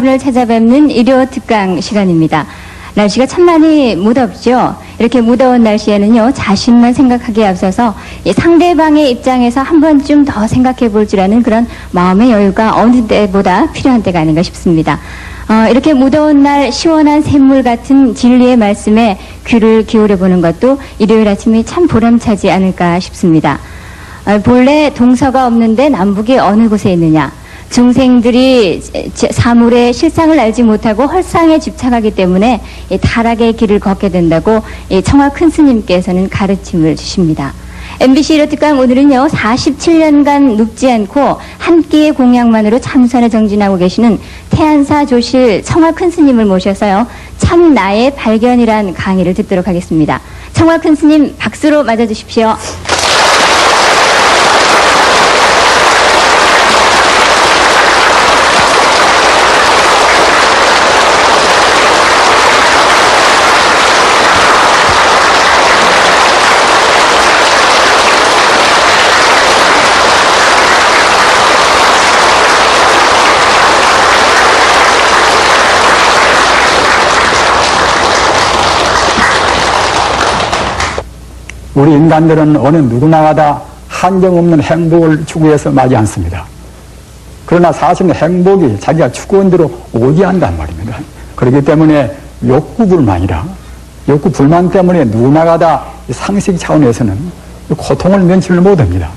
을 찾아뵙는 일요 특강 시간입니다. 날씨가 참 많이 무덥죠. 이렇게 무더운 날씨에는요, 자신만 생각하기에 앞서서 이 상대방의 입장에서 한 번쯤 더 생각해 볼 줄 아는 그런 마음의 여유가 어느 때보다 필요한 때가 아닌가 싶습니다. 이렇게 무더운 날 시원한 샘물 같은 진리의 말씀에 귀를 기울여 보는 것도 일요일 아침이 참 보람차지 않을까 싶습니다. 본래 동서가 없는데 남북이 어느 곳에 있느냐. 중생들이 사물의 실상을 알지 못하고 헐상에 집착하기 때문에 타락의 길을 걷게 된다고 청화 큰 스님께서는 가르침을 주십니다. MBC 일요 특강 오늘은요, 47년간 눕지 않고 한 끼의 공양만으로 참선에 정진하고 계시는 태안사 조실 청화 큰 스님을 모셔서요, 참 나의 발견이란 강의를 듣도록 하겠습니다. 청화 큰 스님 박수로 맞아주십시오. 우리 인간들은 어느 누구나마다 한정없는 행복을 추구해서 마지 않습니다. 그러나 사실은 행복이 자기가 추구한 대로 오지 않단 말입니다. 그렇기 때문에 욕구불만이라, 욕구불만 때문에 누구나마다 상식 차원에서는 고통을 면치를 못합니다.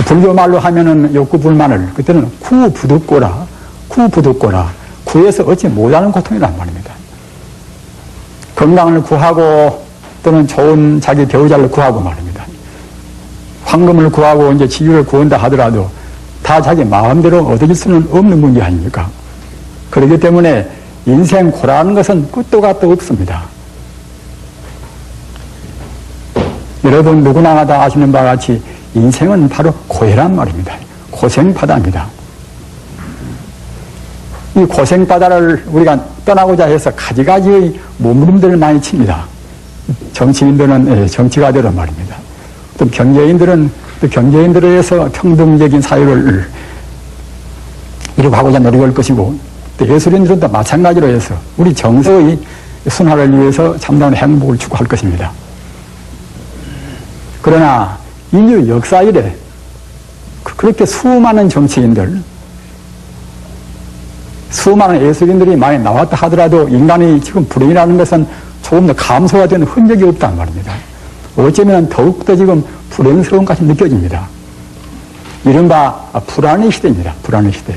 불교 말로 하면은 욕구불만을 그때는 구부득고라, 구에서 얻지 못하는 고통이란 말입니다. 건강을 구하고 또는 좋은 자기 배우자를 구하고 말입니다. 황금을 구하고 이제 지유를 구한다 하더라도 다 자기 마음대로 얻을 수는 없는 문제 아닙니까? 그렇기 때문에 인생 고라는 것은 끝도 갓도 없습니다. 여러분 누구나 다 아시는 바와 같이 인생은 바로 고해란 말입니다. 고생바다입니다. 이 고생바다를 우리가 떠나고자 해서 가지가지의 몸부림들을 많이 칩니다. 정치인들은 정치가 되란 말입니다. 또 경제인들은 또 경제인들에 의해서 평등적인 사회를 이루고자 노력할 것이고, 또 예술인들은 또 마찬가지로 해서 우리 정서의 순화를 위해서 참다운 행복을 추구할 것입니다. 그러나 인류 역사 이래 그렇게 수많은 정치인들, 수많은 예술인들이 많이 나왔다 하더라도 인간이 지금 불행이라는 것은 조금 더 감소가 되는 흔적이 없단 말입니다. 어쩌면 더욱더 지금 불행스러운 것이 느껴집니다. 이른바 불안의 시대입니다. 불안의 시대.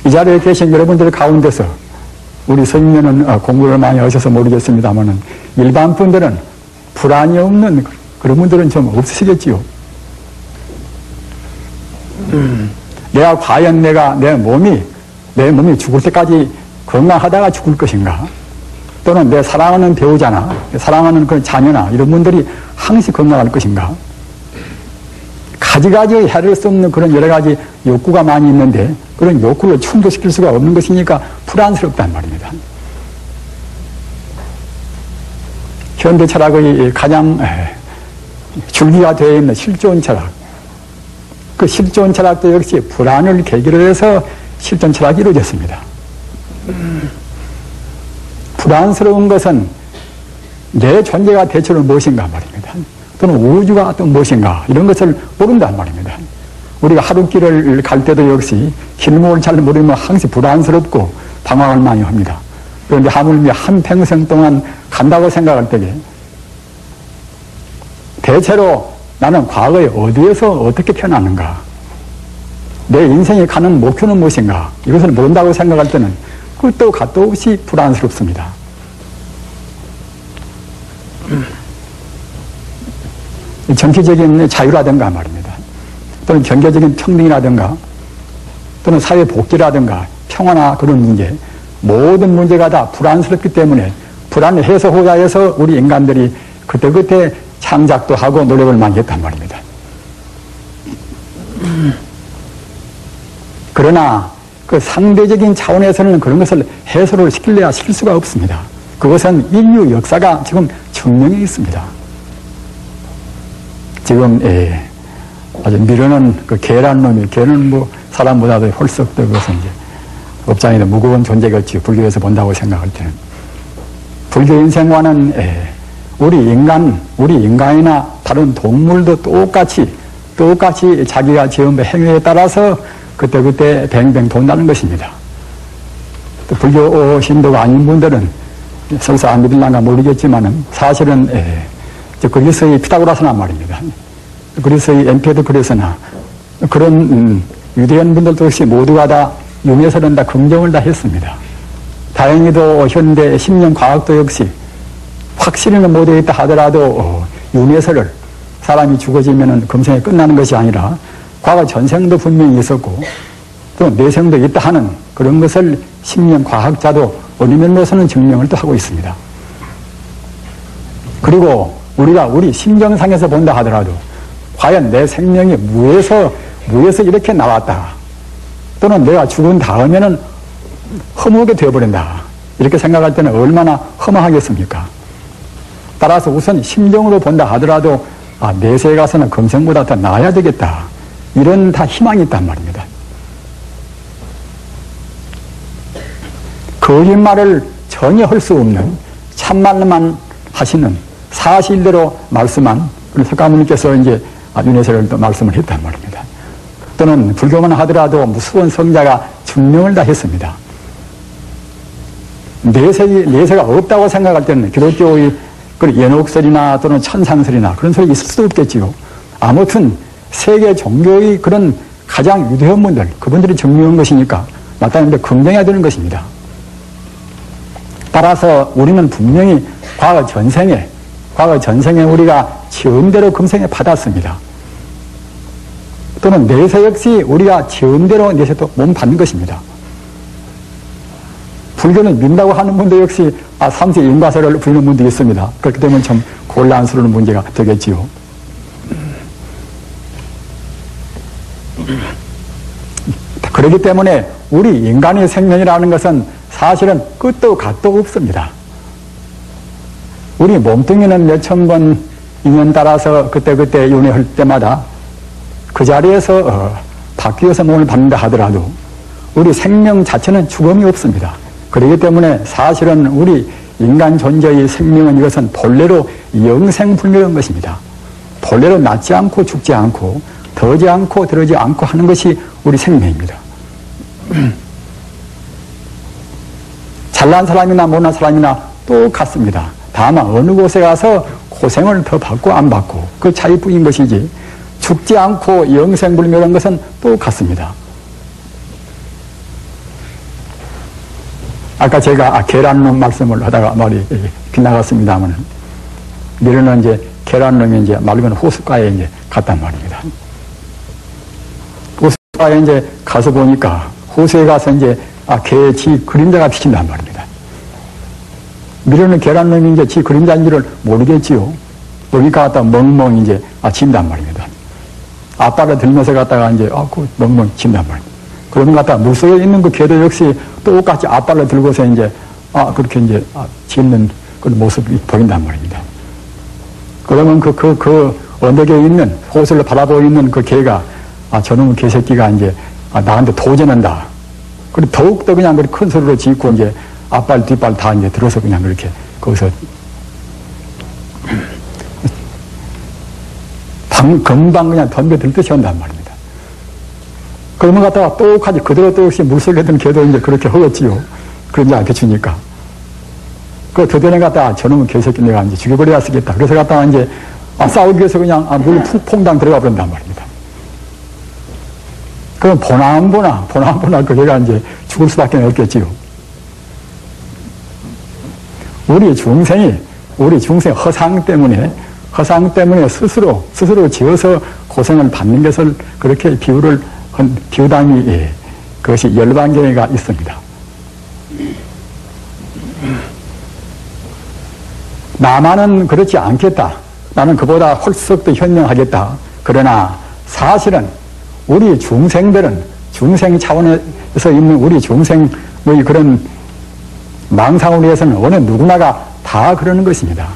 이 자리에 계신 여러분들 가운데서 우리 서민들은 공부를 많이 하셔서 모르겠습니다만은 일반 분들은 불안이 없는 그런 분들은 좀 없으시겠지요. 내가 과연 내 몸이 죽을 때까지 건강하다가 죽을 것인가? 또는 내 사랑하는 배우자나, 사랑하는 그 자녀나, 이런 분들이 항시 건강할 것인가? 가지가지 해를 수 없는 그런 여러 가지 욕구가 많이 있는데, 그런 욕구를 충족시킬 수가 없는 것이니까 불안스럽단 말입니다. 현대 철학의 가장 줄기가 되어 있는 실존 철학. 그 실존 철학도 역시 불안을 계기로 해서 실존 철학이 이루어졌습니다. 불안스러운 것은 내 존재가 대체로 무엇인가 말입니다. 또는 우주가 또 무엇인가, 이런 것을 모른단 말입니다. 우리가 하루길을 갈 때도 역시 길목을 잘 모르면 항상 불안스럽고 방황을 많이 합니다. 그런데 하물며 한평생 동안 간다고 생각할 때에 대체로 나는 과거에 어디에서 어떻게 태어났는가, 내 인생에 가는 목표는 무엇인가, 이것을 모른다고 생각할 때는 끝도 갓도 없이 불안스럽습니다. 정치적인 자유라든가 말입니다. 또는 경제적인 평등이라든가 또는 사회 복지라든가 평화나 그런 문제, 모든 문제가 다 불안스럽기 때문에 불안을 해소하고자 해서 우리 인간들이 그때그때 창작도 하고 노력을 많이 했단 말입니다. 그러나 그 상대적인 차원에서는 그런 것을 해소를 시키려야 실 수가 없습니다. 그것은 인류 역사가 지금 증명해 있습니다. 지금 아주 미련한 그 개란 놈이, 개는 뭐 사람보다도 홀썩 더 그것은 이제 업장이 더 무거운 존재겠지, 불교에서 본다고 생각할 때는. 불교 인생과는 우리 인간이나 다른 동물도 똑같이 자기가 지은 행위에 따라서 그때 뱅뱅 돈다는 것입니다. 또 불교 신도가 아닌 분들은 설사 안 믿을란가 모르겠지만은 사실은 그리스의 피타고라스란 말입니다. 그리스의 엠페도크레스나 그런 유대인 분들도 역시 모두가 다 윤회설은 다 긍정을 다 했습니다. 다행히도 현대 심령 과학도 역시 확실히는 못되겠다 하더라도 윤회설을 사람이 죽어지면은 금생에 끝나는 것이 아니라 과거 전생도 분명히 있었고 또 내생도 있다 하는 그런 것을 심령 과학자도 어느 면로서는 증명을 또 하고 있습니다. 그리고 우리 심정상에서 본다 하더라도 과연 내 생명이 무에서 이렇게 나왔다, 또는 내가 죽은 다음에는 허무하게 되어버린다, 이렇게 생각할 때는 얼마나 허무하겠습니까? 따라서 우선 심정으로 본다 하더라도 내세에 가서는 금생보다 더 나아야 되겠다, 이런 다 희망이 있단 말입니다. 거짓말을 전혀 할 수 없는 참말만 하시는 사실대로 말씀한 석가모니께서 이제 윤회설을 또 말씀을 했단 말입니다. 또는 불교만 하더라도 무수한 성자가 증명을 다 했습니다. 내세가 없다고 생각할 때는 기독교의 연옥설이나 또는 천상설이나 그런 소리 있을 수도 없겠지요. 아무튼 세계 종교의 그런 가장 유대한 분들, 그분들이 증명한 것이니까 마땅히 긍정해야 되는 것입니다. 따라서 우리는 분명히 과거 전생에 우리가 지음대로 금생에 받았습니다. 또는 내세 역시 우리가 지음대로 내세 또 몸 받는 것입니다. 불교는 믿는다고 하는 분도 역시 삼세 인과설을 부리는 분도 있습니다. 그렇기 때문에 좀 곤란스러운 문제가 되겠지요. 그렇기 때문에 우리 인간의 생명이라는 것은 사실은 끝도 갓도 없습니다. 우리 몸뚱이는 몇천 번 인연 따라서 그때 윤회할 때마다 그 자리에서 바뀌어서 몸을 받는다 하더라도 우리 생명 자체는 죽음이 없습니다. 그렇기 때문에 사실은 우리 인간 존재의 생명은 이것은 본래로 영생불멸한 것입니다. 본래로 낫지 않고 죽지 않고 더지 않고 들어지 않고 하는 것이 우리 생명입니다. 잘난 사람이나 못난 사람이나 똑같습니다. 다만 어느 곳에 가서 고생을 더 받고 안 받고 그 차이뿐인 것이지 죽지 않고 영생불멸한 것은 똑같습니다. 아까 제가 계란놈 말씀을 하다가 말이 빗나갔습니다만, 미래는 이제 계란놈이 이제 맑은 호숫가에 이제 갔단 말입니다. 호숫가에 이제 가서 보니까 호수에 가서 이제 개의 지 그림자가 비친단 말입니다. 미래는 계란놈이 이제 지 그림자인지를 모르겠지요. 그러니까 갖다 멍멍 이제 진단 말입니다. 앞발을 들면서 갔다가 이제 그 멍멍 진단 말입니다. 그러면 갖다가 물속에 있는 그 개도 역시 똑같이 앞발을 들고서 이제 그렇게 이제 짓는 그런 모습이 보인단 말입니다. 그러면 그 언덕에 있는 호수를 바라보고 있는 그 개가 저놈의 개새끼가 이제 나한테 도전한다. 그리고 더욱더 그냥 큰 소리로 짖고 이제 앞발 뒷발 다 이제 들어서 그냥 그렇게 거기서 금방 그냥 덤벼들듯이 한단 말입니다. 그러면 갖다가 똑같이 그대로 또 역시 물속에 든 개도 이제 그렇게 허겠지요. 그런지 안 비추니까. 그 드디어는 갖다가 저놈은 개새끼 내가 이제 죽여버려야 쓰겠다. 그래서 갖다가 이제 싸우기 위해서 그냥 물 퐁당 들어가 버린단 말입니다. 그럼 보나보나 그 개가 이제 죽을 수밖에 없겠지요. 우리 중생이 허상 때문에 스스로 지어서 고생을 받는 것을 그렇게 비유담이 그것이 열반경에가 있습니다. 나만은 그렇지 않겠다. 나는 그보다 홀썩 더 현명하겠다. 그러나 사실은 우리 중생들은 중생 차원에서 있는 우리 중생의 그런 망상을 위해서는 어느 누구나가 다 그러는 것입니다.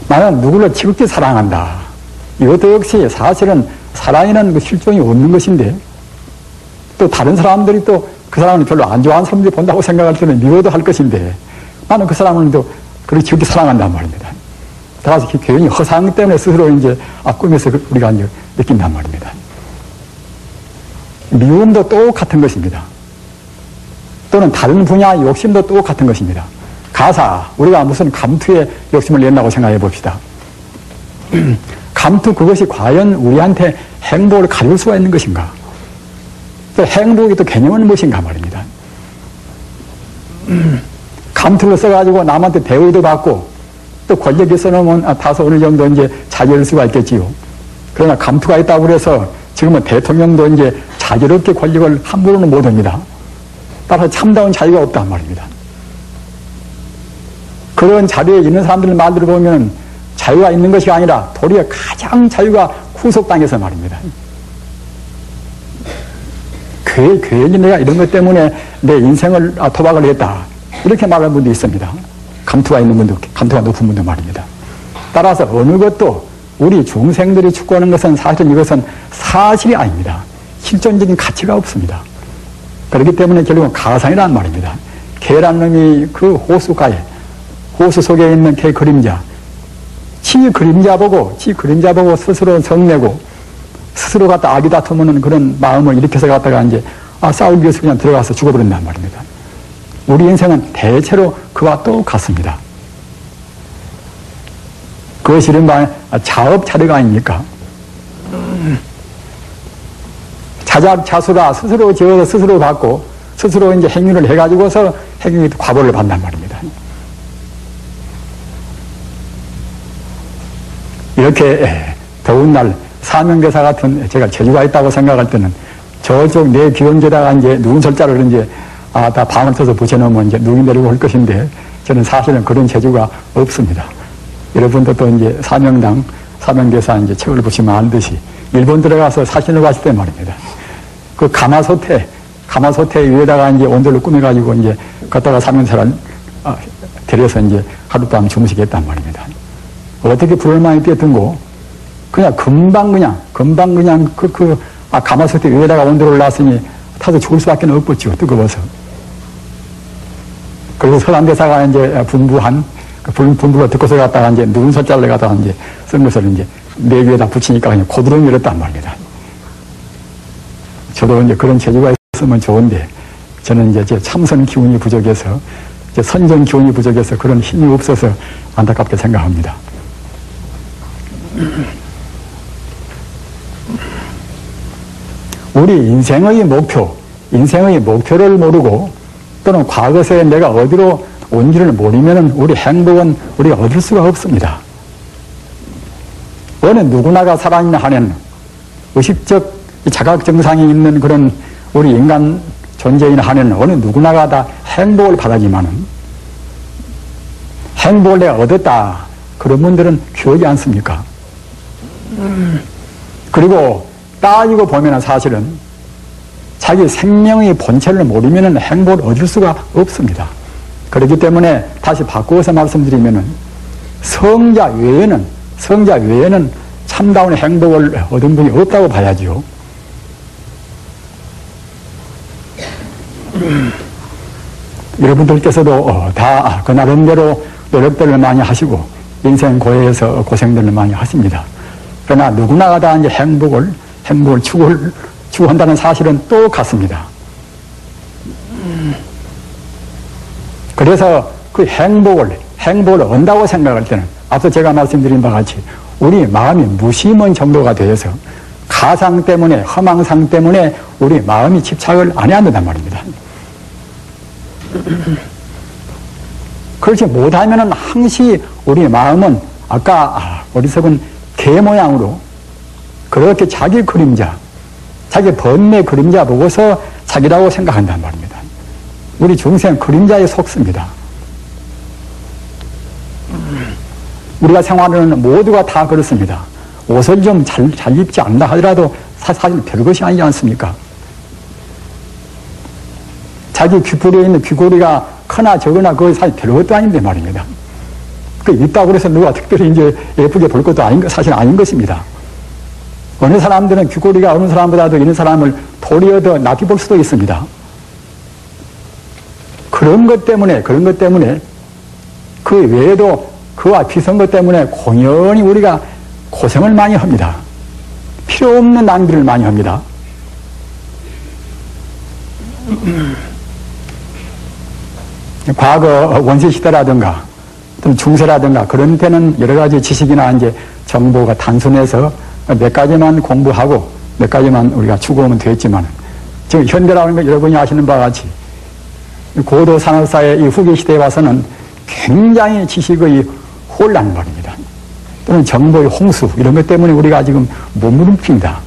나는 누구를 지극히 사랑한다. 이것도 역시 사실은 사랑에는 그 실종이 없는 것인데, 또 다른 사람들이 또 그 사람을 별로 안 좋아하는 사람들이 본다고 생각할 때는 미워도 할 것인데, 나는 그 사람을 또 그렇게 지극히 사랑한단 말입니다. 따라서 괜히 허상 때문에 스스로 이제 꿈에서 우리가 이제 느낀단 말입니다. 미움도 똑같은 것입니다. 또는 다른 분야의 욕심도 똑같은 것입니다. 가사, 우리가 무슨 감투에 욕심을 낸다고 생각해 봅시다. 감투 그것이 과연 우리한테 행복을 가질 수가 있는 것인가? 또 행복이 또 개념은 무엇인가 말입니다. 감투를 써가지고 남한테 대우도 받고 또 권력이 써놓으면 다소 어느 정도 이제 자제할 수가 있겠지요. 그러나 감투가 있다고 그래서 지금은 대통령도 이제 자유롭게 권력을 함부로는 못 합니다. 따라서 참다운 자유가 없단 말입니다. 그런 자리에 있는 사람들을 만들어 보면 자유가 있는 것이 아니라 도리어 가장 자유가 구속당해서 말입니다. 괜히 내가 이런 것 때문에 내 인생을 도박을 했다. 이렇게 말하는 분도 있습니다. 감투가 있는 분도, 감투가 높은 분도 말입니다. 따라서 어느 것도 우리 중생들이 추구하는 것은 사실은 이것은 사실이 아닙니다. 실존적인 가치가 없습니다. 그렇기 때문에 결국은 가상이란 말입니다. 개란 놈이 그 호수가에, 호수 속에 있는 개 그림자, 지 그림자 보고 스스로 성내고 스스로 갖다 악이 다투면 그런 마음을 일으켜서 갖다가 이제 싸우기 위해서 그냥 들어가서 죽어버린단 말입니다. 우리 인생은 대체로 그와 똑같습니다. 그것이 이른바 자업자득 아닙니까? 자작자수라 스스로 지어서 스스로 받고 스스로 이제 행위를 해가지고서 행위 과보를 받는단 말입니다. 이렇게 더운 날 사명대사 같은 제가 재주가 있다고 생각할 때는 저쪽 내 비원제다가 이제 누군설자를 이제 다 방을 쳐서 붙여놓으면 이제 누이 내리고 올 것인데 저는 사실은 그런 재주가 없습니다. 여러분도 또 이제 사명대사 이제 책을 보시면 알듯이 일본 들어가서 사신을 봤을 때 말입니다. 그 가마솥에 위에다가 이제 온돌로 꾸며가지고 이제 걷다가 사명대사를 데려서 이제 하룻밤 주무시게 했단 말입니다. 어떻게 불을 많이 뛰어든고 금방 그냥 가마솥에 위에다가 온돌을 놨으니 타서 죽을 수밖에 없겠죠. 뜨거워서. 그래서 서남대사가 이제 분부가 듣고서 갖다가 이제 누운 설자를 갖다가 이제 쓴 것을 이제 내 위에다 붙이니까 그냥 고드름이 일었단 말입니다. 저도 이제 그런 재주가 있으면 좋은데 저는 이제 참선 기운이 부족해서 선전 기운이 부족해서 그런 힘이 없어서 안타깝게 생각합니다. 우리 인생의 목표를 모르고 또는 과거에 내가 어디로 온지를 모르면 우리 행복은 우리가 얻을 수가 없습니다. 어느 누구나가 살아있는 한에는 의식적 자각정상이 있는 그런 우리 인간 존재인 한에는 어느 누구나가 다 행복을 바라지만은 행복을 내가 얻었다. 그런 분들은 귀하지 않습니까? 그리고 따지고 보면 사실은 자기 생명의 본체를 모르면 행복을 얻을 수가 없습니다. 그렇기 때문에 다시 바꾸어서 말씀드리면 성자 외에는 참다운 행복을 얻은 분이 없다고 봐야죠. 여러분들께서도 다 그 나름대로 노력들을 많이 하시고 인생 고해에서 고생들을 많이 하십니다. 그러나 누구나가 다 이제 행복을 추구한다는 사실은 똑같습니다. 그래서 그 행복을 얻는다고 생각할 때는 앞서 제가 말씀드린 바와 같이 우리 마음이 무심한 정도가 되어서 가상 때문에 허망상 때문에 우리 마음이 집착을 안 해야 한단 말입니다. 그렇지 못하면은 항시 우리 마음은 아까 어리석은 개 모양으로 그렇게 자기 그림자, 자기 번뇌 그림자 보고서 자기라고 생각한단 말입니다. 우리 중생 그림자에 속습니다. 우리가 생활하는 모두가 다 그렇습니다. 옷을 좀 잘 입지 않나 하더라도 사실 별것이 아니지 않습니까? 자기 귀걸이에 있는 귀걸이가 크나 적으나 그거 사실 별것도 아닌데 말입니다. 그 있다고 해서 누가 특별히 이제 예쁘게 볼 것도 사실 아닌 것입니다. 어느 사람들은 귀걸이가 어느 사람보다도 이런 사람을 도리어 더 낫게 볼 수도 있습니다. 그런 것 때문에 그 외에도 그와 비슷한 것 때문에 공연히 우리가 고생을 많이 합니다. 필요 없는 낭비를 많이 합니다. 과거 원시시대라든가 또는 중세라든가 그런 때는 여러 가지 지식이나 이제 정보가 단순해서 몇 가지만 공부하고 몇 가지만 우리가 추구하면 됐지만 지금 현대라는 거 여러분이 아시는 바와 같이 고도 산업사회 이 후기 시대에 와서는 굉장히 지식의 혼란 말입니다. 또는 정보의 홍수 이런 것 때문에 우리가 지금 몸부림칩니다.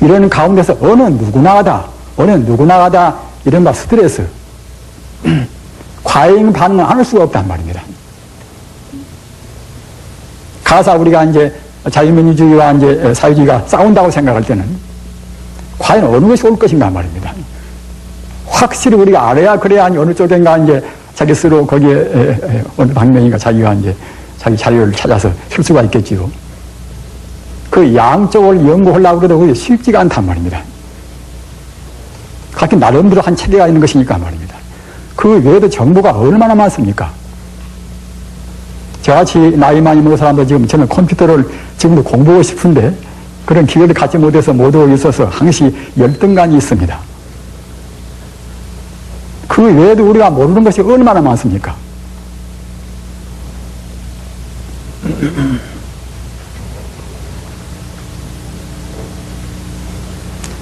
이런 가운데서 어느 누구나 하다 이른바 스트레스 과잉 반응을 안 할 수가 없단 말입니다. 가사 우리가 이제 자유민주주의와 이제 사회주의가 싸운다고 생각할 때는 과연 어느 것이 올 것인가 말입니다. 확실히 우리가 알아야 그래야 어느 쪽인가 이제 자기 스스로 거기에 어느 방면인가 자기가 이제 자기 자료를 찾아서 쓸 수가 있겠지요. 그 양쪽을 연구하려고 해도 그게 쉽지가 않단 말입니다. 각기 나름대로 한 체계가 있는 것이니까 말입니다. 그 외에도 정보가 얼마나 많습니까? 저같이 나이 많이 먹은 사람도 지금 저는 컴퓨터를 지금도 공부하고 싶은데 그런 기회를 갖지 못해서 못 하고 있어서 항시 열등감이 있습니다. 그 외에도 우리가 모르는 것이 얼마나 많습니까?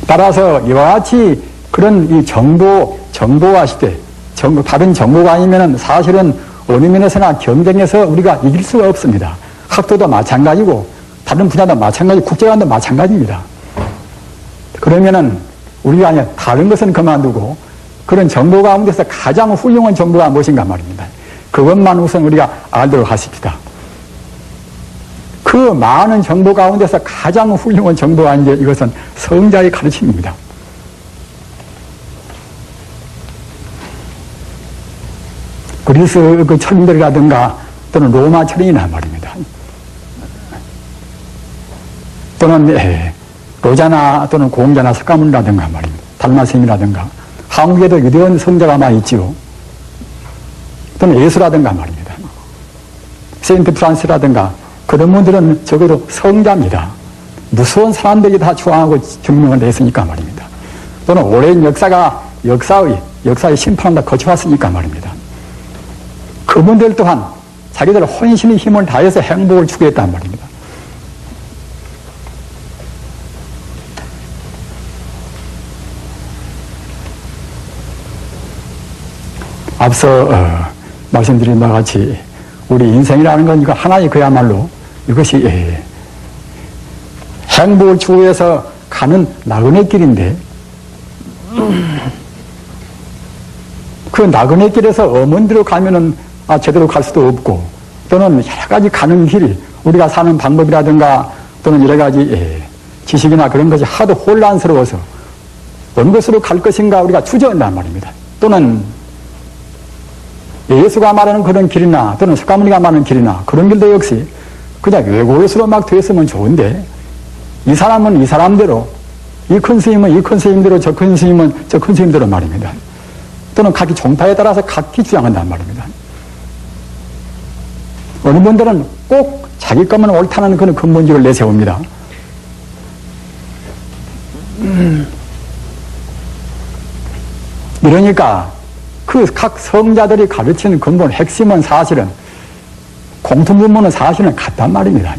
따라서 이와 같이 그런 이 정보화 시대, 다른 정보가 아니면은 사실은 어느 면에서나 경쟁에서 우리가 이길 수가 없습니다. 학도도 마찬가지고, 다른 분야도 마찬가지, 국제관도 마찬가지입니다. 그러면은 우리가 아니라 다른 것은 그만두고 그런 정보 가운데서 가장 훌륭한 정보가 무엇인가 말입니다. 그것만 우선 우리가 알도록 하십시다. 그 많은 정보 가운데서 가장 훌륭한 정보가 이제 이것은 성자의 가르침입니다. 그리스 그 철인들이라든가 또는 로마 철인이나 말입니다. 또는 로자나 또는 공자나 석가모니라든가 말입니다. 달마스님이라든가 한국에도 유대원 성자가 많이 있지요. 또는 예수라든가 말입니다. 세인트 프란시스라든가 그런 분들은 적어도 성자입니다. 무서운 사람들이 다 추앙하고 증명을 했으니까 말입니다. 또는 오랜 역사의 심판을 다 거쳐왔으니까 말입니다. 그분들 또한 자기들 혼신의 힘을 다해서 행복을 추구했단 말입니다. 앞서 말씀드린 바와 같이 우리 인생이라는 건 이거 하나의 그야말로 이것이 행복을 추구해서 가는 나그네 길인데 그 나그네 길에서 어머니로 가면은 제대로 갈 수도 없고 또는 여러 가지 가는 길 우리가 사는 방법이라든가 또는 여러 가지 지식이나 그런 것이 하도 혼란스러워서 어느 곳으로 갈 것인가 우리가 주저한단 말입니다. 또는 예수가 말하는 그런 길이나 또는 석가모니가 말하는 길이나 그런 길도 역시 그냥 외고릇으로 막 되었으면 좋은데 이 사람은 이 사람대로 이 큰 스님은 이 큰 스님대로 저 큰 스님은 저 큰 스님대로 말입니다. 또는 각기 종파에 따라서 각기 주장한단 말입니다. 어느 분들은 꼭 자기 것만 옳다는 그런 근본적을 내세웁니다. 이러니까 그 각 성자들이 가르치는 근본 핵심은 사실은 공통분모는 사실은 같단 말입니다.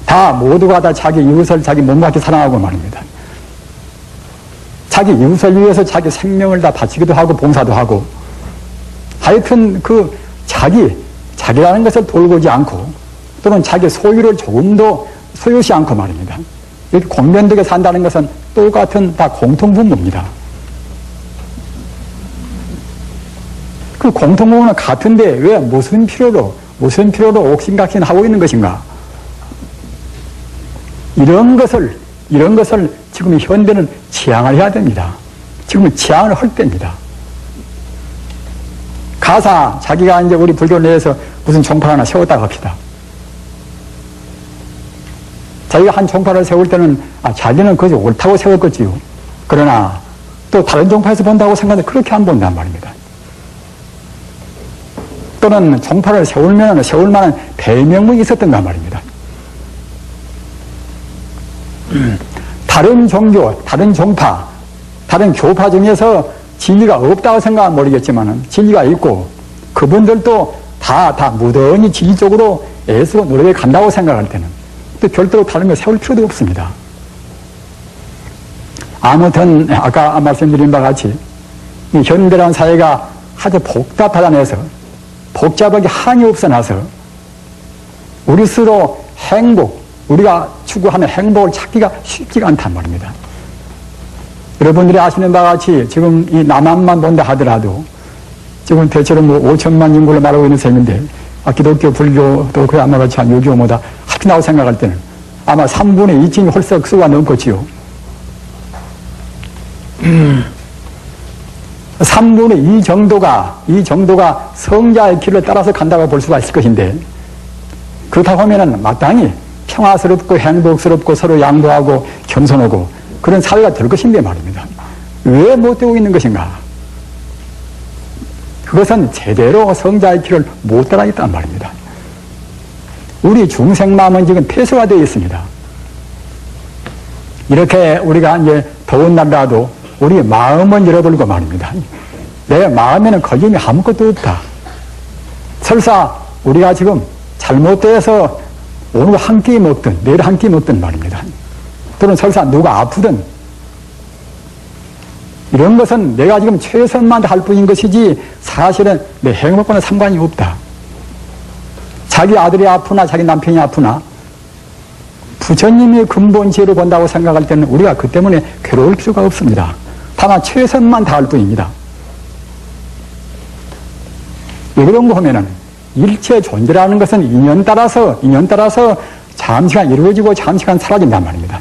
다 모두가 다 자기 이웃을 자기 몸같이 사랑하고 말입니다. 자기 이웃을 위해서 자기 생명을 다 바치기도 하고 봉사도 하고 하여튼 그 자기라는 것을 돌보지 않고 또는 자기 소유를 조금도 소유시 않고 말입니다. 이렇게 공변되게 산다는 것은 똑같은 다 공통분모입니다. 그 공통분모는 같은데 왜 무슨 필요로 옥신각신하고 있는 것인가? 이런 것을 지금 현대는 지향을 해야 됩니다. 지금은 지향을 할 때입니다. 가사 자기가 이제 우리 불교 내에서 무슨 종파 하나 세웠다고 합시다. 자기가 한 종파를 세울 때는 자기는 그것이 옳다고 세웠겠지요. 그러나 또 다른 종파에서 본다고 생각하는데 그렇게 안 본단 말입니다. 또는 종파를 세울 만한 배명목이 있었던가 말입니다. 다른 종교, 다른 종파, 다른 교파 중에서 진리가 없다고 생각하면 모르겠지만 진리가 있고 그분들도 다 무던히 진리 쪽으로 애쓰고 노력해 간다고 생각할 때는 또 별도로 다른 걸 세울 필요도 없습니다. 아무튼 아까 말씀드린 바와 같이 이 현대라는 사회가 아주 복잡하다 해서 복잡하게 한이 없어 나서 우리 스스로 행복, 우리가 추구하는 행복을 찾기가 쉽지가 않단 말입니다. 여러분들이 아시는 바와 같이 지금 이 남한만 본다 하더라도 지금 대체로 5천만 인구를 말하고 있는 셈인데 기독교, 불교도 그에 아마 같이 한 6.25보다 합친다고 생각할 때는 아마 3분의 2쯤이 홀썩 수가 넘겠지요. 3분의 2 정도가 성자의 길을 따라서 간다고 볼 수가 있을 것인데 그렇다고 하면은 마땅히 평화스럽고 행복스럽고 서로 양보하고 겸손하고 그런 사회가 될 것인데 말입니다. 왜 못 되고 있는 것인가? 그것은 제대로 성자의 길을 못 따라했단 말입니다. 우리 중생 마음은 지금 폐쇄가 되어 있습니다. 이렇게 우리가 이제 더운 날이라도 우리 마음은 열어버리고 말입니다. 내 마음에는 거짓이 아무것도 없다. 설사 우리가 지금 잘못돼서 오늘 한 끼 먹든 내일 한 끼 먹든 말입니다. 또는 설사 누가 아프든 이런 것은 내가 지금 최선만 할 뿐인 것이지 사실은 내 행복과는 상관이 없다. 자기 아들이 아프나 자기 남편이 아프나 부처님의 근본 지혜로 본다고 생각할 때는 우리가 그 때문에 괴로울 필요가 없습니다. 다만 최선만 다할 뿐입니다. 왜 그런 거 하면은 일체 존재라는 것은 인연 따라서 잠시간 이루어지고 잠시간 사라진단 말입니다.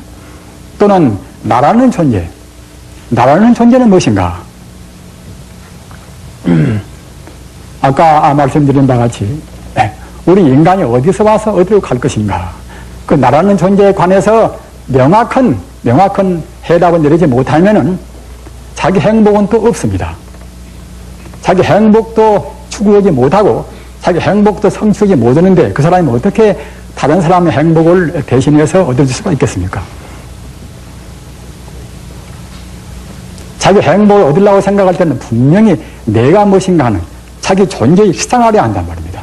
또는 나라는 존재는 무엇인가? 아까 말씀드린 바와 같이 우리 인간이 어디서 와서 어디로 갈 것인가? 그 나라는 존재에 관해서 명확한 해답을 내리지 못하면은 자기 행복은 또 없습니다. 자기 행복도 추구하지 못하고 자기 행복도 성취하지 못하는데 그 사람이 어떻게 다른 사람의 행복을 대신해서 얻을 수가 있겠습니까? 자기 행복을 얻으려고 생각할 때는 분명히 내가 무엇인가 하는 자기 존재의 실상을 해야 한단 말입니다.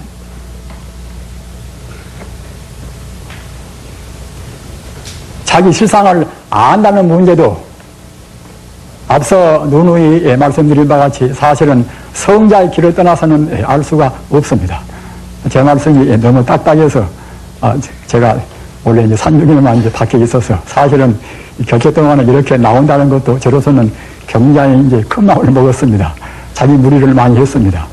자기 실상을 안다는 문제도 앞서 누누이 말씀드린 바와 같이 사실은 성자의 길을 떠나서는 알 수가 없습니다. 제 말씀이 너무 딱딱해서 제가 원래 이제 산중에만 이제 밖에 있어서 사실은 격회 동안에 이렇게 나온다는 것도 저로서는 굉장히 이제 큰 마음을 먹었습니다. 자기 무리를 많이 했습니다.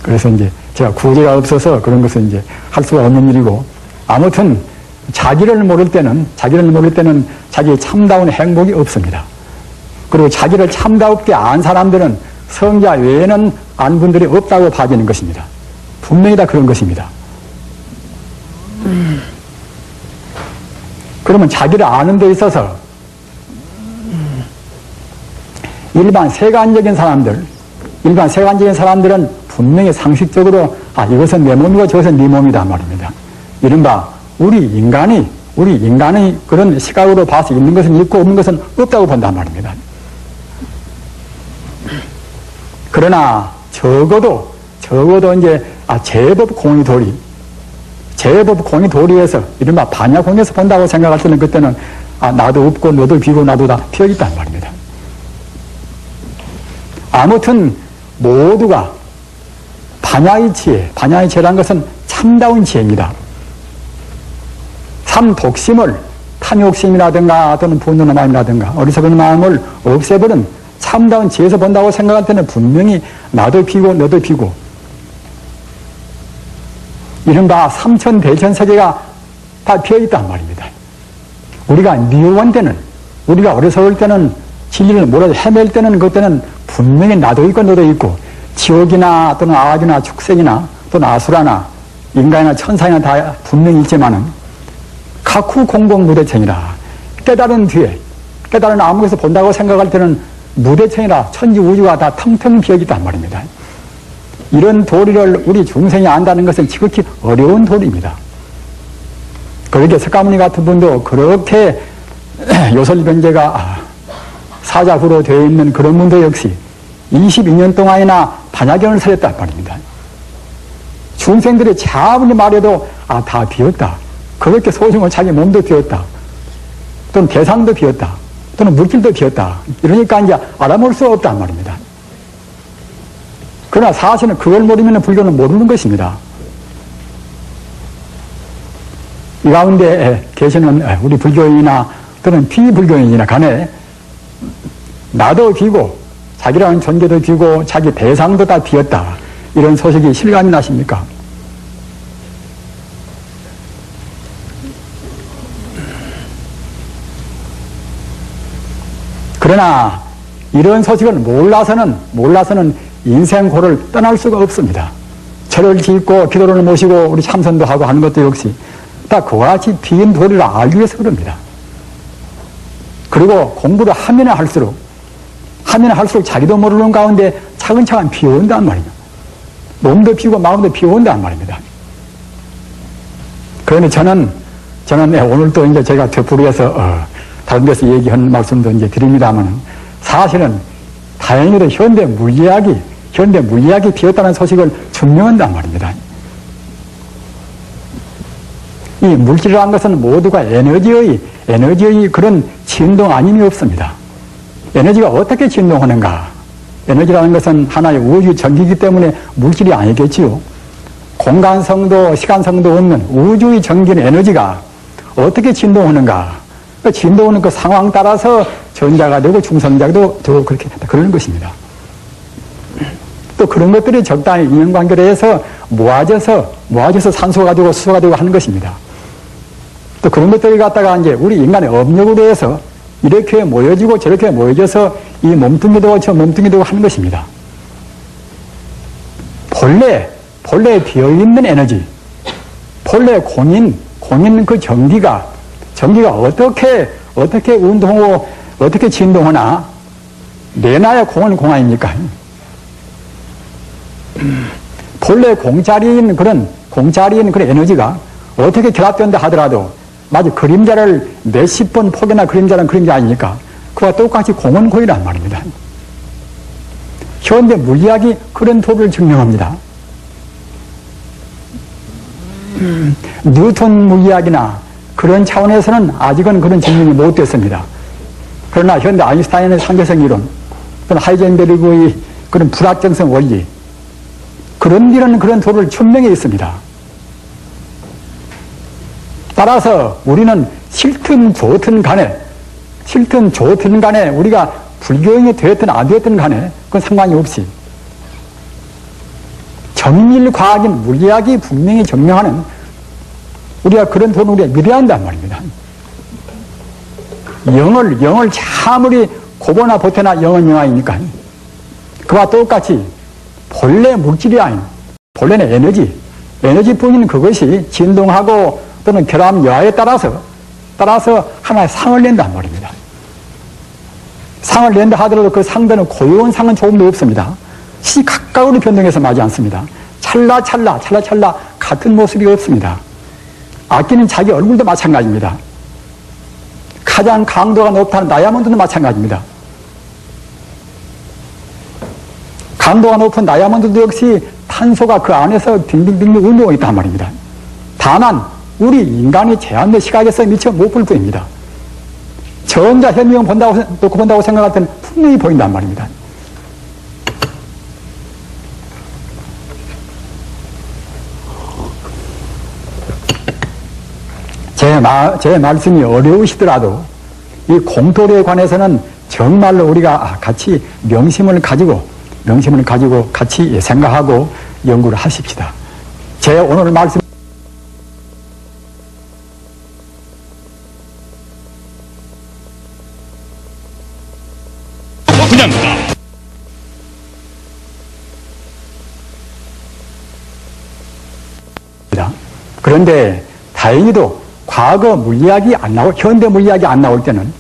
그래서 이제 제가 구제가 없어서 그런 것은 이제 할 수가 없는 일이고 아무튼 자기를 모를 때는 자기의 참다운 행복이 없습니다. 그리고 자기를 참다웁게 안 사람들은 성자 외에는 안 분들이 없다고 봐지는 것입니다. 분명히 다 그런 것입니다. 그러면 자기를 아는 데 있어서 일반 세간적인 사람들은 분명히 상식적으로 이것은 내 몸이고 저것은 네 몸이다 말입니다. 이른바 우리 인간이 그런 시각으로 봐서 있는 것은 있고 없는 것은 없다고 본단 말입니다. 그러나 적어도 이제 제법 공의도리에서 이른바 반야공에서 본다고 생각할 때는 그때는 나도 없고 너도 비고 나도 다 비어있단 말입니다. 아무튼 모두가 반야의 지혜라는 것은 참다운 지혜입니다. 삼독심을 탐욕심이라든가 또는 분노의 마음이라든가 어리석은 마음을 없애버린 참다운 지혜에서 본다고 생각할 때는 분명히 나도 비고 너도 비고 이른바 삼천대천세계가 다 비어있단 말입니다. 우리가 미워할 때는 우리가 어리석을 때는 진리를 몰아서 헤맬 때는 그때는 분명히 나도 있고 너도 있고 지옥이나 또는 악이나 축생이나 또는 아수라나 인간이나 천사이나 다 분명히 있지만은 각후 공공 무대천이라. 깨달은 뒤에, 깨달은 암흑에서 본다고 생각할 때는 무대천이라 천지 우주가 다 텅텅 비어있단 말입니다. 이런 도리를 우리 중생이 안다는 것은 지극히 어려운 도리입니다. 그렇게 석가모니 같은 분도 그렇게 요설변제가 사자후로 되어 있는 그런 분도 역시 22년 동안이나 반야경을 설했단 말입니다. 중생들이 아무리 말해도 다 비었다. 그렇게 소중한 자기 몸도 비었다. 또는 대상도 비었다. 또는 물질도 비었다. 이러니까 이제 알아볼 수 없단 말입니다. 그러나 사실은 그걸 모르면 불교는 모르는 것입니다. 이 가운데 계시는 우리 불교인이나 또는 비불교인이나 간에 나도 비고 자기라는 존재도 비고 자기 대상도 다 비었다. 이런 소식이 실감이 나십니까? 그러나 이런 소식을 몰라서는 인생고를 떠날 수가 없습니다. 절을 짓고 기도를 모시고 우리 참선도 하고 하는 것도 역시 다 그와 같이 빈 도리를 알기 위해서 그럽니다. 그리고 공부를 하면 할수록 자기도 모르는 가운데 차근차근 비워온단 말입니다. 몸도 비우고 마음도 비워온단 말입니다. 그런데 저는 오늘도 이제 제가 되풀이해서 다른 데서 얘기한 말씀도 이제 드립니다만 사실은 다행히도 현대 물리학이 비었다는 소식을 증명한단 말입니다. 이 물질이라는 것은 모두가 에너지의 그런 진동 아님이 없습니다. 에너지가 어떻게 진동하는가? 에너지라는 것은 하나의 우주 전기이기 때문에 물질이 아니겠지요. 공간성도 시간성도 없는 우주의 전기는 에너지가 어떻게 진동하는가? 그 진동하는 그 상황 따라서 전자가 되고 중성자도 되고 그렇게 그러는 것입니다. 또 그런 것들이 적당히 인연관계를 해서 모아져서 산소가 되고 수소가 되고 하는 것입니다. 또 그런 것들이 갖다가 이제 우리 인간의 업력으로 해서 이렇게 모여지고 저렇게 모여져서 이 몸뚱이도 저 몸뚱이도 하는 것입니다. 본래 비어있는 에너지, 본래 공인 그 전기가 어떻게 운동하고 어떻게 진동하나 내놔야 공은 공 아닙니까? 본래 공짜리인 그런 에너지가 어떻게 결합된다 하더라도 마치 그림자를 몇십 번 포개나 그림자는 그림자 아닙니까? 그와 똑같이 공은 공이란 말입니다. 현대 물리학이 그런 도를 증명합니다. 뉴턴 물리학이나 그런 차원에서는 아직은 그런 증명이 못 됐습니다. 그러나 현대 아인슈타인의 상대성 이론, 또는 하이젠베르그의 그런 불확정성 원리, 그런 일은 그런 도를 천명해 있습니다. 따라서 우리는 싫든 좋든 간에 우리가 불교인이 되었든 안 되었든 간에 그건 상관이 없이 정밀과학인 물리학이 분명히 증명하는 우리가 그런 돈을 우리가 믿어야 한단 말입니다. 영을 아무리 고보나 보태나 영은 영아이니까 그와 똑같이 본래 물질이 아닌 본래는 에너지뿐인 그것이 진동하고 또는 결합 여하에 따라서 하나의 상을 낸단 말입니다. 상을 낸다 하더라도 그 상대는 고요한 상은 조금도 없습니다. 시각각으로 변동해서 마지 않습니다. 찰나찰나 같은 모습이 없습니다. 아끼는 자기 얼굴도 마찬가지입니다. 가장 강도가 높다는 다이아몬드도 마찬가지입니다. 강도가 높은 다이아몬드도 역시 탄소가 그 안에서 빙빙빙빙 운동하고 있단 말입니다. 다만 우리 인간이 제한된 시각에서 미처 못 볼 뿐입니다. 전자 현미경 본다고 생각할 때는 분명히 보인단 말입니다. 제 말씀이 어려우시더라도 이 공토리에 관해서는 정말로 우리가 같이 명심을 가지고 같이 생각하고 연구를 하십시다. 제 오늘 말씀 그런데 다행히도 과거 물리학이 안 나올, 현대 물리학이 안 나올 때는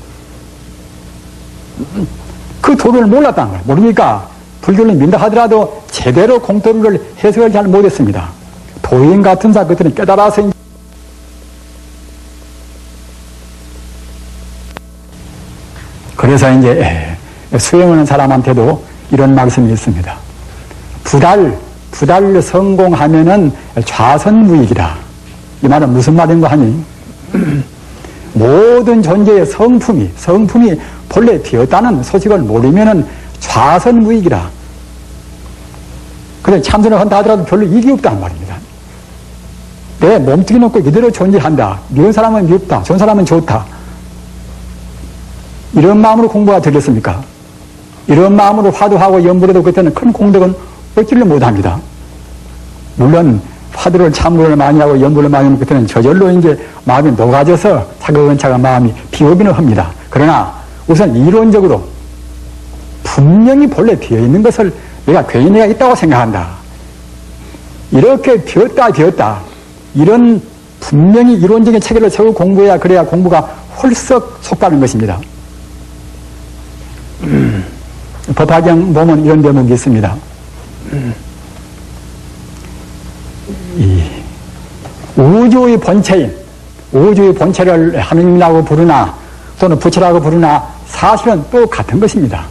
그 도를 몰랐다는 거예요. 모르니까 불교를 믿는다 하더라도 제대로 공도를 해석을 잘 못했습니다. 도인 같은 자 그들은 깨달아서 그래서 이제 수행하는 사람한테도 이런 말씀이 있습니다. 부달 성공하면은 좌선무익이다. 이 말은 무슨 말인가 하니 모든 존재의 성품이 본래 되었다는 소식을 모르면은 좌선무익이라. 그래 참선을 한다 하더라도 별로 이익이 없다는 말입니다. 내 몸뚱이 놓고 이대로 존재한다. 미운 사람은 밉다. 좋은 사람은 좋다. 이런 마음으로 공부가 되겠습니까? 이런 마음으로 화두하고 연불해도 그때는 큰 공덕은 얻지를 못합니다. 물론 화두를 참고를 많이 하고 연불을 많이 하면 그때는 저절로 이제 마음이 녹아져서 차근차근 마음이 비오기는 합니다. 그러나 우선 이론적으로 분명히 본래 비어있는 것을 내가 괜히가 있다고 생각한다. 이렇게 비었다. 이런 분명히 이론적인 체계를 세우고 공부해야 그래야 공부가 홀썩 속가는 것입니다. 법화경 보면 이런 대목이 있습니다. 이 우주의 본체를 하느님이라고 부르나 또는 부처라고 부르나 사실은 또 같은 것입니다.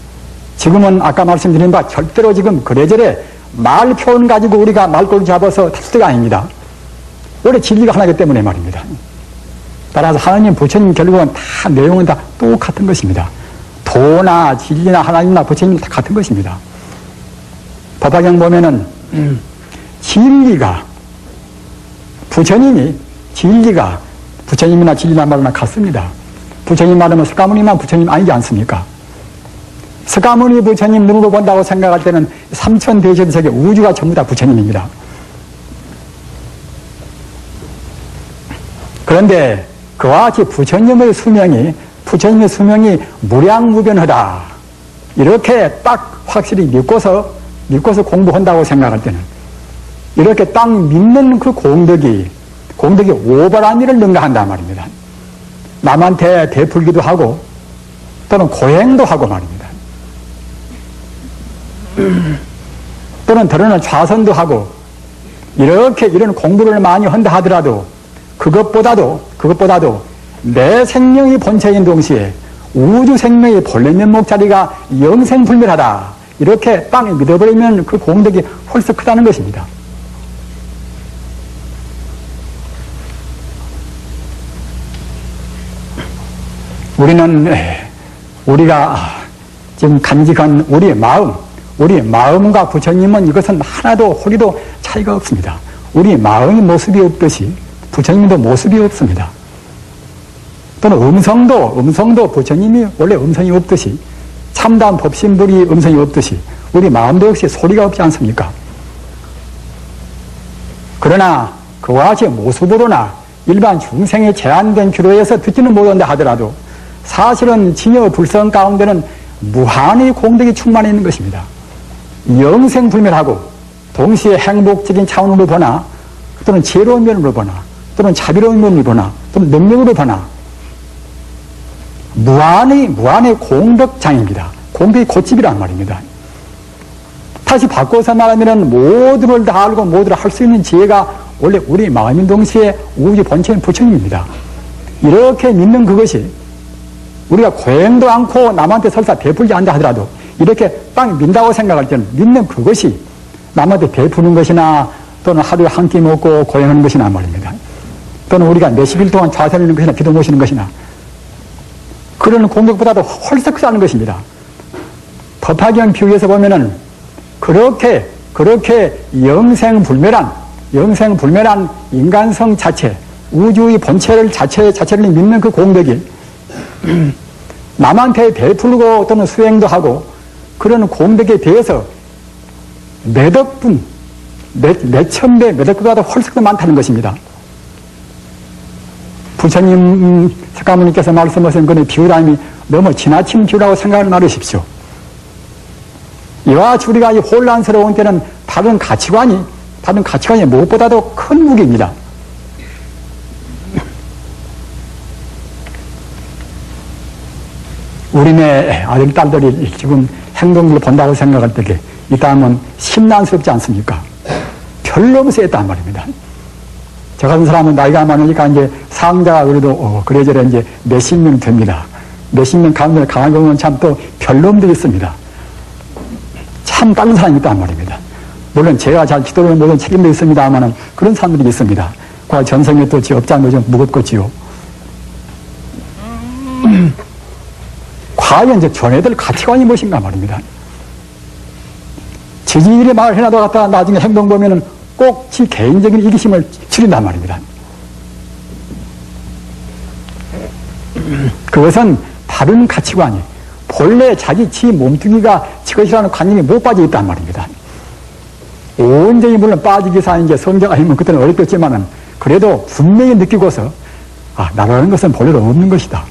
지금은 아까 말씀드린 바 절대로 지금 그래저래 말 표현 가지고 우리가 말꼬리 잡아서 탈 때가 아닙니다. 원래 진리가 하나이기 때문에 말입니다. 따라서 하나님, 부처님 결국은 다 내용은 다 똑같은 것입니다. 도나 진리나 하나님이나 부처님 다 같은 것입니다. 법화경 보면은 진리가 부처님이나 진리나 말이나 같습니다. 부처님 말하면 석가모니만 부처님 아니지 않습니까? 석가모니 부처님 눈으로 본다고 생각할 때는 삼천대천 세계 우주가 전부 다 부처님입니다. 그런데 그와 같이 부처님의 수명이 무량무변하다. 이렇게 딱 확실히 믿고서 공부한다고 생각할 때는 이렇게 딱 믿는 그 공덕이 오버란 일을 능가한단 말입니다. 남한테 베풀기도 하고 또는 고행도 하고 말입니다. 또는 더러는 좌선도 하고 이런 공부를 많이 한다 하더라도 그것보다도 내 생명이 본체인 동시에 우주 생명의 본래 면목 자리가 영생불멸하다. 이렇게 땅에 믿어버리면 그 공덕이 홀썩 크다는 것입니다. 우리가 지금 간직한 우리의 마음과 부처님은 이것은 하나도 호리도 차이가 없습니다. 우리 마음이 모습이 없듯이 부처님도 모습이 없습니다. 또는 음성도 부처님이 원래 음성이 없듯이 참담 법신불이 음성이 없듯이 우리 마음도 역시 소리가 없지 않습니까? 그러나 그와 같이 모습으로나 일반 중생의 제한된 기로에서 듣지는 못한다 하더라도 사실은 진여 불성 가운데는 무한의 공덕이 충만해 있는 것입니다. 영생불멸하고 동시에 행복적인 차원으로 보나 또는 지혜로운 면으로 보나 또는 자비로운 면으로 보나 또는 능력으로 보나 무한의 공덕장입니다. 공덕이 곧집이란 말입니다. 다시 바꿔서 말하면 모두를 다 알고 모두를 할 수 있는 지혜가 원래 우리 마음인 동시에 우주 본체인 부처님입니다. 이렇게 믿는 그것이 우리가 고행도 않고 남한테 설사 베풀지 않다 하더라도 이렇게 딱 믿는다고 생각할 때는 믿는 그것이 남한테 베푸는 것이나 또는 하루에 한 끼 먹고 고행하는 것이나 말입니다. 또는 우리가 몇십 일 동안 좌선하는 것이나 기도 모시는 것이나 그런 공덕보다도 홀썩 사는 것입니다. 법화경 비유에서 보면은 그렇게 영생불멸한 인간성 자체, 우주의 본체를 자체를 믿는 그 공덕이 남한테 베풀고 또는 수행도 하고 그런 공덕에 대해서 몇 억분, 몇천 배, 몇 억보다도 홀썩 더 많다는 것입니다. 부처님, 석가모니께서 말씀하신 그의 비유라니 너무 지나친 비유라고 생각을 말으십시오. 이와 같이 우리가 이 혼란스러운 때는 다른 가치관이 무엇보다도 큰 무기입니다. 우리네 아들, 딸들이 지금 행동을 본다고 생각할 때 이 다음은 심란스럽지 않습니까? 별로 무서웠단 말입니다. 저 같은 사람은 나이가 많으니까 이제 상자가 그래도 그래저래 이제 몇십 명 됩니다. 몇십 명 가운데 강한 경우는 참 또 별놈들이 있습니다. 참 다른 사람이 있단 말입니다. 물론 제가 잘 지도를 모든 책임도 있습니다만 그런 사람들이 있습니다. 그 전생에 또 지 업장도 좀 무겁겠지요. 과연 이제 전애들 가치관이 무엇인가 말입니다. 지지일에 말을 해놔도 갖다가 나중에 행동 보면은 꼭 지 개인적인 이기심을 추린단 말입니다. 그것은 다른 가치관이 본래 자기 지 몸뚱이가 지 것이라는 관념이 못 빠져 있단 말입니다. 온전히 물론 빠지기 위해서 이제 성경 아니면 그때는 어렵겠지만은 그래도 분명히 느끼고서 나라는 것은 본래로 없는 것이다.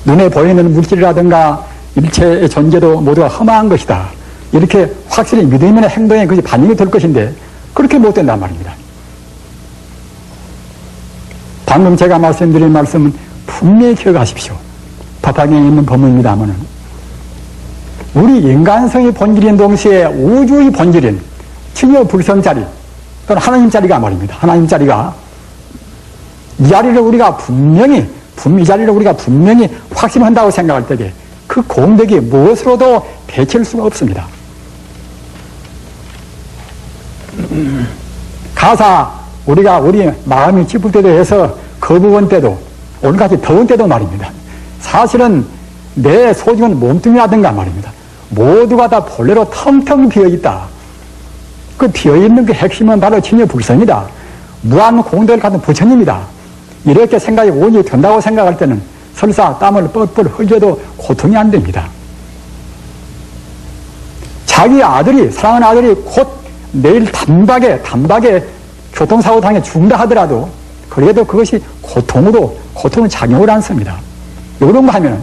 눈에 보이는 물질이라든가 일체의 존재도 모두가 험한 것이다. 이렇게 확실히 믿으면 행동에 그것이 반영이 될 것인데 그렇게 못 된단 말입니다. 방금 제가 말씀드린 말씀은 분명히 기억하십시오. 바탕에 있는 법문입니다만은 우리 인간성의 본질인 동시에 우주의 본질인 친여 불성자리 또는 하나님 자리가 말입니다. 하나님 자리가 이 자리를 우리가 분명히 확신한다고 생각할 때에 그 공덕이 무엇으로도 대체할 수가 없습니다. 가사 우리가 우리 마음이 찌풀 때도 해서 거부원 때도 오늘같이 더운 때도 말입니다. 사실은 내 소중한 몸뚱이라든가 말입니다. 모두가 다 본래로 텅텅 비어있다. 그 비어있는 그 핵심은 바로 친여 불성이다. 무한 공덕을 가진 부처님이다. 이렇게 생각이 온전히 된다고 생각할 때는 설사 땀을 뻘뻘 흘려도 고통이 안 됩니다. 자기 아들이, 사랑하는 아들이 곧 내일 단박에 교통사고 당해 죽는다 하더라도 그래도 그것이 고통을 작용을 않습니다. 이런 거 하면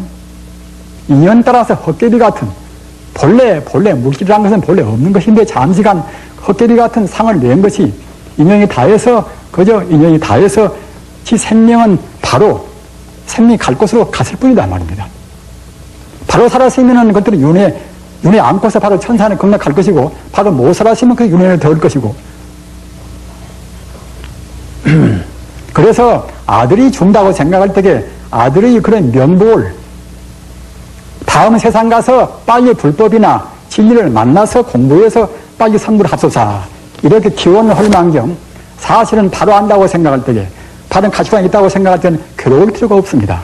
인연 따라서 헛개비 같은 본래 물질이라는 것은 본래 없는 것인데 잠시간 헛개비 같은 상을 낸 것이 인연이 다해서 지 생명은 바로 생명이 갈 곳으로 갔을 뿐이다 말입니다. 바로 살았으면 그것들은 윤회 안고서 바로 천산에 건너갈 것이고 바로 못 살았으면 그 윤회를 덜 것이고 그래서 아들이 준다고 생각할 때에 아들의 그런 명복을 다음 세상 가서 빨리 불법이나 진리를 만나서 공부해서 빨리 성불을 합소사 이렇게 기원을 할 망정 사실은 바로 안다고 생각할 때에 다른 가치관이 있다고 생각할 때는 괴로울 필요가 없습니다.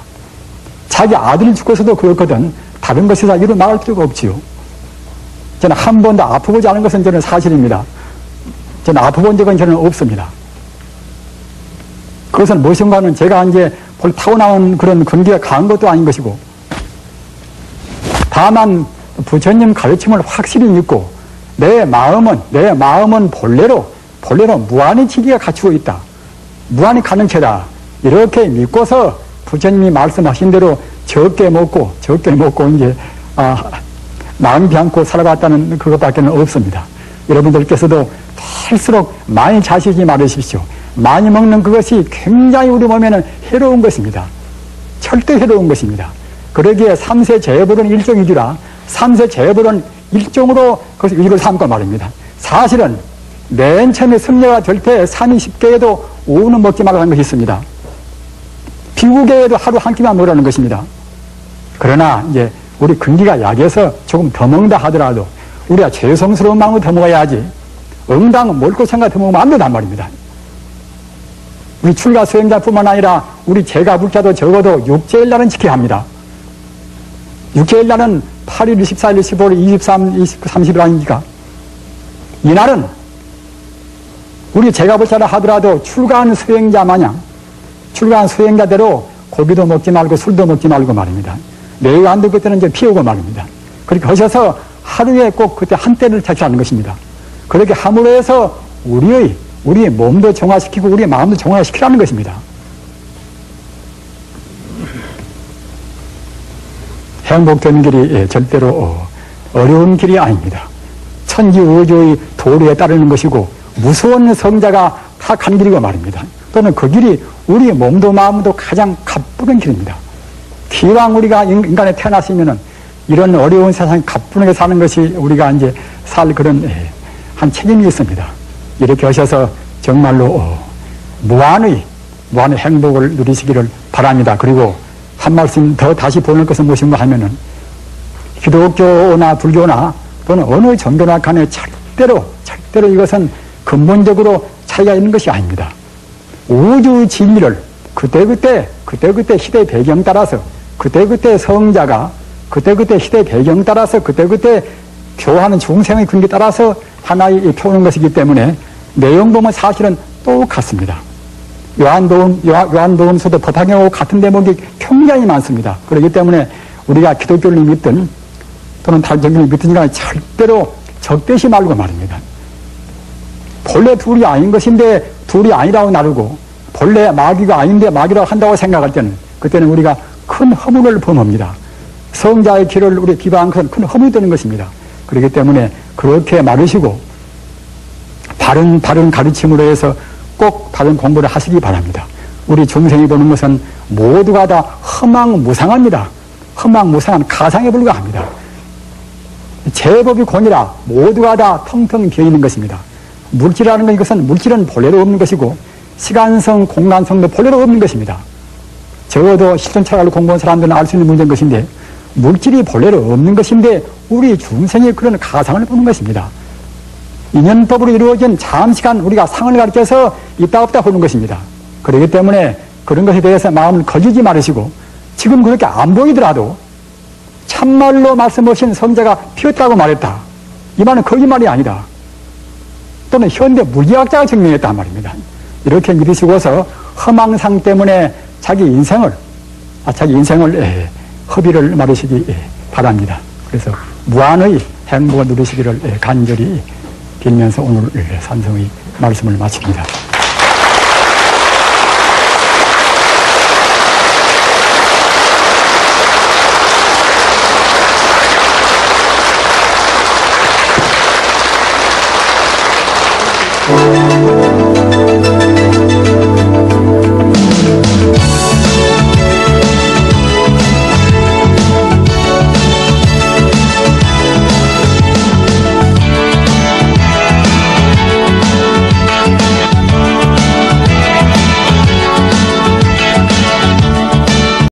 자기 아들이 죽어서도 그렇거든 다른 것에서 이루 나갈 필요가 없지요. 저는 한 번도 아프보지 않은 것은 저는 사실입니다. 저는 아프본 적은 저는 없습니다. 그것은 무엇인가는 제가 이제 타고나온 그런 근기가 강한 것도 아닌 것이고 다만 부처님 가르침을 확실히 믿고 내 마음은 본래로 무한의 지기가 갖추고 있다. 무한히 가능체다. 이렇게 믿고서 부처님이 말씀하신 대로 적게 먹고 이제 낭비 않고 살아갔다는 그것밖에는 없습니다. 여러분들께서도 할수록 많이 자시지 말으십시오. 많이 먹는 그것이 굉장히 우리 몸에는 해로운 것입니다. 절대 해로운 것입니다. 그러기에 삼세 재불은 일종이주라. 삼세 재불은 일종으로 그것을 이걸 삼고 말입니다. 사실은 맨 처음에 승려가 될 때 30개에도 오후는 먹지 말라는 것이 있습니다. 비구개에도 하루 한 끼만 먹으라는 것입니다. 그러나 이제 우리 근기가 약해서 조금 더 먹는다 하더라도 우리가 죄송스러운 마음으로 더 먹어야지 응당 먹고 생각 더 먹으면 안 된단 말입니다. 우리 출가 수행자뿐만 아니라 우리 제가 불자도 적어도 6제일 날은 지켜야 합니다. 6제일 날은 8일, 24일, 15일, 23, 29, 30일 아닙니까? 이날은 우리 제가 불자라 하더라도 출가한 수행자 마냥 출가한 수행자대로 고기도 먹지 말고 술도 먹지 말고 말입니다. 내가 안 될 그때는 이제 피우고 말입니다. 그렇게 하셔서 하루에 꼭 그때 한 때를 자취하는 것입니다. 그렇게 함으로 해서 우리의 몸도 정화시키고 우리의 마음도 정화시키라는 것입니다. 행복되는 길이 절대로 어려운 길이 아닙니다. 천지우주의 도리에 따르는 것이고 무서운 성자가 다 간 길이고 말입니다. 또는 그 길이 우리 몸도 마음도 가장 가쁘은 길입니다. 기왕 우리가 인간에 태어났으면은 이런 어려운 세상에 가뿐하게 사는 것이 우리가 이제 살 그런 한 책임이 있습니다. 이렇게 하셔서 정말로 무한의 행복을 누리시기를 바랍니다. 그리고 한 말씀 더 다시 보낼 것은 무엇인가 하면은 기독교나 불교나 또는 어느 종교나 간에 절대로 이것은 근본적으로 차이가 있는 것이 아닙니다. 우주 진리를 그때그때 시대 배경 따라서 그때그때 성자가 그때그때 시대 배경 따라서 그때그때 교하는 중생의 근기에 따라서 하나의 표현한 것이기 때문에 내용 보면 사실은 똑같습니다. 요한복음서도 바탕하고 같은 대목이 굉장히 많습니다. 그렇기 때문에 우리가 기독교를 믿든 또는 다른 종교를 믿든지가 절대로 적대시 말고 말입니다. 본래 둘이 아닌 것인데 둘이 아니라고 나르고 본래 마귀가 아닌데 마귀라고 한다고 생각할 때는 그때는 우리가 큰 허물을 범합니다. 성자의 길을 우리 비방한 것은 큰 허물이 되는 것입니다. 그렇기 때문에 그렇게 말으시고 바른 가르침으로 해서 꼭 바른 공부를 하시기 바랍니다. 우리 중생이 보는 것은 모두가 다 허망무상합니다. 허망무상한 가상에 불과합니다. 제법이 곤이라 모두가 다 텅텅 비어있는 것입니다. 물질이라는 건 이것은 물질은 본래로 없는 것이고 시간성, 공간성도 본래로 없는 것입니다. 적어도 실존철학을 공부한 사람들은 알 수 있는 문제인 것인데 물질이 본래로 없는 것인데 우리 중생이 그런 가상을 보는 것입니다. 인연법으로 이루어진 잠시간 우리가 상을 가르쳐서 있다 없다 보는 것입니다. 그렇기 때문에 그런 것에 대해서 마음을 거주지 말으시고 지금 그렇게 안 보이더라도 참말로 말씀하신 성자가 피었다고 말했다. 이 말은 거짓말이 아니다. 또는 현대 물리학자가 증명했단 말입니다. 이렇게 믿으시고서 허망상 때문에 자기 인생을 허비를 말으시기 바랍니다. 그래서 무한의 행복을 누리시기를 간절히 빌면서 오늘 산성의 말씀을 마칩니다.